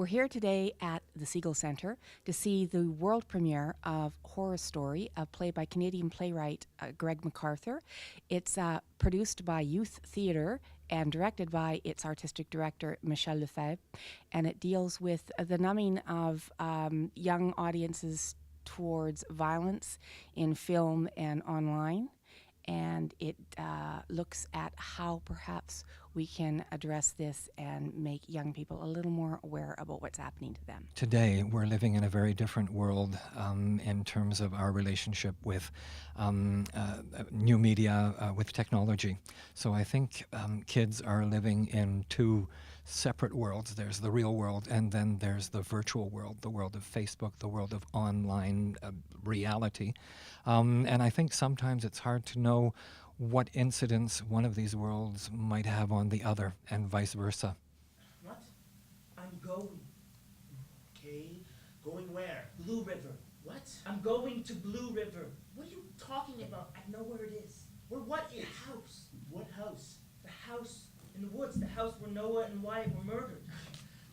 We're here today at the Segal Centre to see the world premiere of Horror Story, a play by Canadian playwright Greg MacArthur. It's produced by Youtheatre and directed by its artistic director, Michel Lefebvre, and it deals with the numbing of young audiences towards violence in film and online. And it looks at how perhaps we can address this and make young people a little more aware about what's happening to them. Today, we're living in a very different world in terms of our relationship with new media, with technology. So I think kids are living in two separate worlds. There's the real world, and then there's the virtual world, the world of Facebook, the world of online reality. And I think sometimes it's hard to know what incidence one of these worlds might have on the other, and vice versa. What? I'm going. Okay. Going where? Blue River. What? I'm going to Blue River. What are you talking about? I know where it is. Where what is? The house. What house? The house in the woods. The house where Noah and Wyatt were murdered.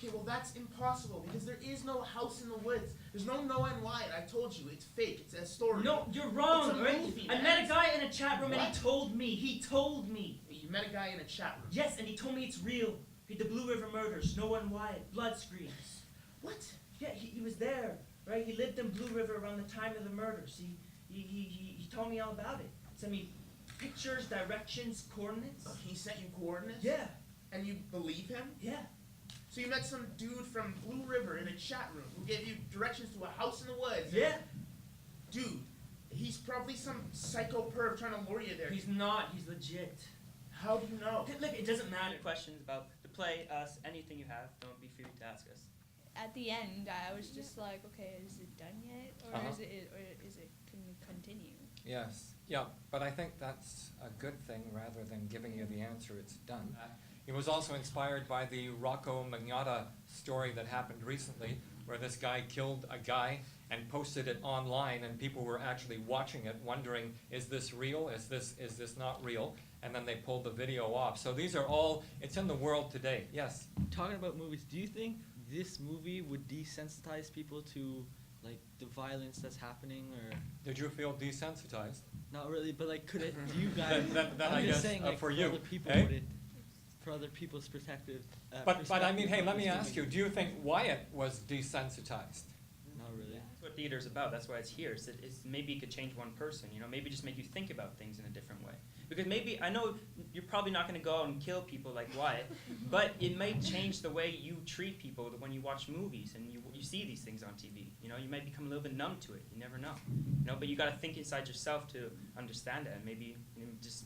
Okay, well that's impossible because there is no house in the woods. There's no Noah and Wyatt. I told you, it's fake. It's a story. No, you're wrong. It's a movie, I met a guy in a chat room and What? he told me. You met a guy in a chat room. Yes, and he told me it's real. The Blue River murders, Noah and Wyatt, blood screams. What? Yeah, he was there, right? He lived in Blue River around the time of the murders. He told me all about it. Sent me pictures, directions, coordinates. Oh, he sent you coordinates? Yeah, And you believe him? yeah. So you met some dude from Blue River in a chat room who gave you directions to a house in the woods. Yeah. Dude, he's probably some psycho perv trying to lure you there. He's not. He's legit. How do you know? Look, it doesn't matter. Questions about the play, us, anything you have, don't be afraid to ask us. At the end, I was just like, okay, is it done yet, or is it can continue? Yes, yeah, but I think that's a good thing rather than giving you the answer, it's done. It was also inspired by the Rocco Magnotta story that happened recently, where this guy killed a guy and posted it online, and people were actually watching it, wondering, is this real? Is this not real? And then they pulled the video off. So these are all, it's in the world today. Yes? Talking about movies, do you think this movie would desensitize people to like the violence that's happening, or Did you feel desensitized? not really? But like, could it? Do you guys? Then I'm I just guess saying, like, for you, other people, eh? would it, for other people's perspective. But I mean, hey, perspective let on me this ask you, movie. do you think Wyatt was desensitized? Not really. That's what theater's about. That's why it's here. It's maybe it could change one person, maybe just make you think about things in a different way. Because maybe, I know you're probably not going to go out and kill people like Wyatt, but it might change the way you treat people when you watch movies and you see these things on TV. You might become a little bit numb to it. You never know. But you got to think inside yourself to understand it, and maybe just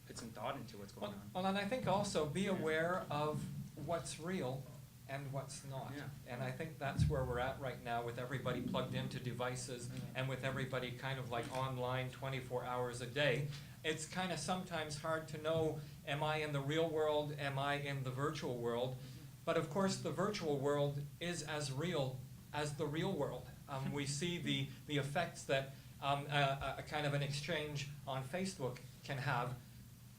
put some thought into what's going on. Well, and I think also be aware of what's real and what's not. Yeah. And I think that's where we're at right now, with everybody plugged into devices and with everybody kind of like online 24 hours a day. It's kind of sometimes hard to know, am I in the real world, am I in the virtual world? But of course the virtual world is as real as the real world. We see the effects that a kind of an exchange on Facebook can have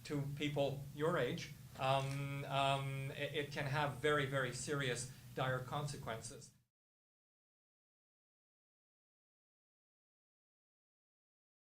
to people your age. It can have very, very serious, dire consequences.